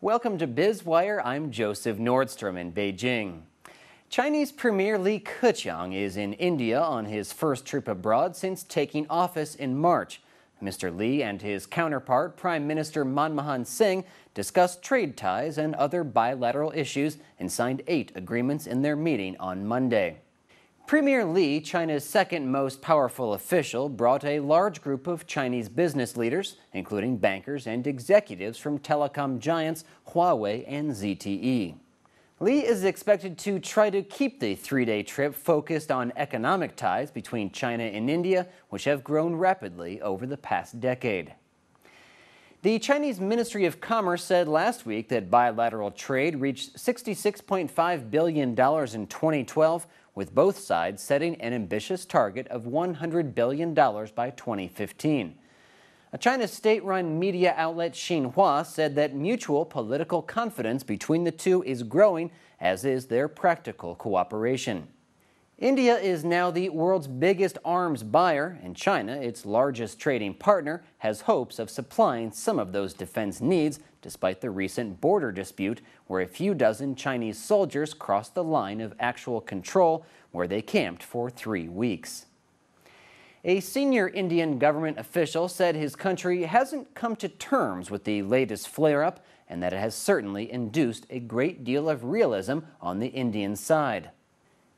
Welcome to Biz Wire. I'm Joseph Nordstrom in Beijing. Chinese Premier Li Keqiang is in India on his first trip abroad since taking office in March. Mr. Li and his counterpart, Prime Minister Manmohan Singh, discussed trade ties and other bilateral issues and signed 8 agreements in their meeting on Monday. Premier Li, China's second most powerful official, brought a large group of Chinese business leaders, including bankers and executives from telecom giants Huawei and ZTE. Li is expected to try to keep the 3-day trip focused on economic ties between China and India, which have grown rapidly over the past decade. The Chinese Ministry of Commerce said last week that bilateral trade reached $66.5 billion in 2012, with both sides setting an ambitious target of $100 billion by 2015. A China state-run media outlet Xinhua said that mutual political confidence between the two is growing, as is their practical cooperation. India is now the world's biggest arms buyer, and China, its largest trading partner, has hopes of supplying some of those defense needs despite the recent border dispute where a few dozen Chinese soldiers crossed the line of actual control where they camped for 3 weeks. A senior Indian government official said his country hasn't come to terms with the latest flare-up and that it has certainly induced a great deal of realism on the Indian side.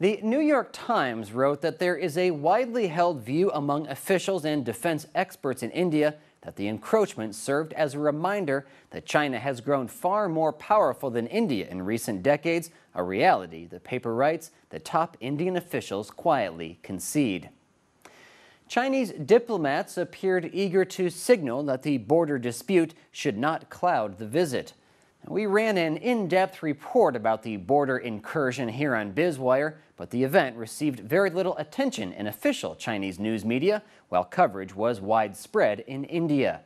The New York Times wrote that there is a widely held view among officials and defense experts in India that the encroachment served as a reminder that China has grown far more powerful than India in recent decades, a reality, the paper writes, that top Indian officials quietly concede. Chinese diplomats appeared eager to signal that the border dispute should not cloud the visit. We ran an in-depth report about the border incursion here on Biz Wire, but the event received very little attention in official Chinese news media, while coverage was widespread in India.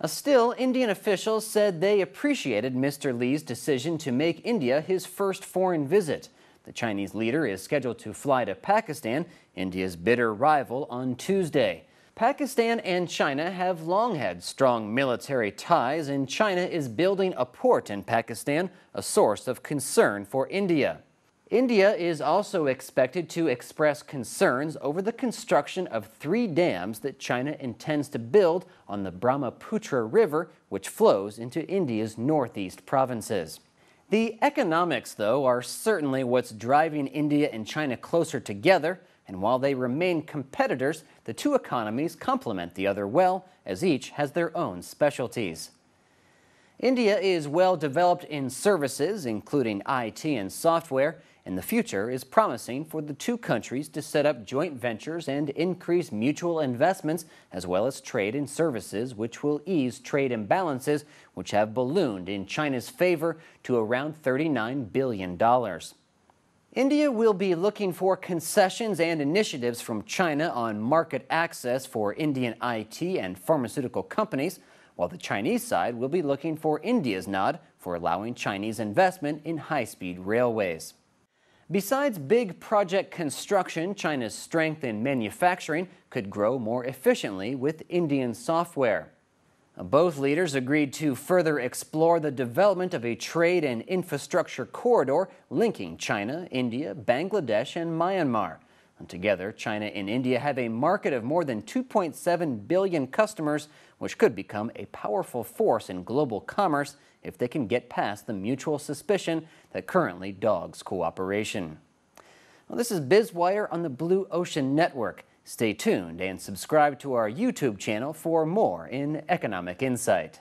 Still, Indian officials said they appreciated Mr. Li's decision to make India his first foreign visit. The Chinese leader is scheduled to fly to Pakistan, India's bitter rival, on Tuesday. Pakistan and China have long had strong military ties, and China is building a port in Pakistan, a source of concern for India. India is also expected to express concerns over the construction of 3 dams that China intends to build on the Brahmaputra River, which flows into India's northeast provinces. The economics, though, are certainly what's driving India and China closer together. And while they remain competitors, the two economies complement the other well, as each has their own specialties. India is well developed in services, including IT and software, and the future is promising for the two countries to set up joint ventures and increase mutual investments, as well as trade in services, which will ease trade imbalances, which have ballooned in China's favor to around $39 billion. India will be looking for concessions and initiatives from China on market access for Indian IT and pharmaceutical companies, while the Chinese side will be looking for India's nod for allowing Chinese investment in high-speed railways. Besides big project construction, China's strength in manufacturing could grow more efficiently with Indian software. Both leaders agreed to further explore the development of a trade and infrastructure corridor linking China, India, Bangladesh, and Myanmar. And together, China and India have a market of more than 2.7 billion customers, which could become a powerful force in global commerce if they can get past the mutual suspicion that currently dogs cooperation. Well, this is Biz Wire on the Blue Ocean Network. Stay tuned and subscribe to our YouTube channel for more in economic insight.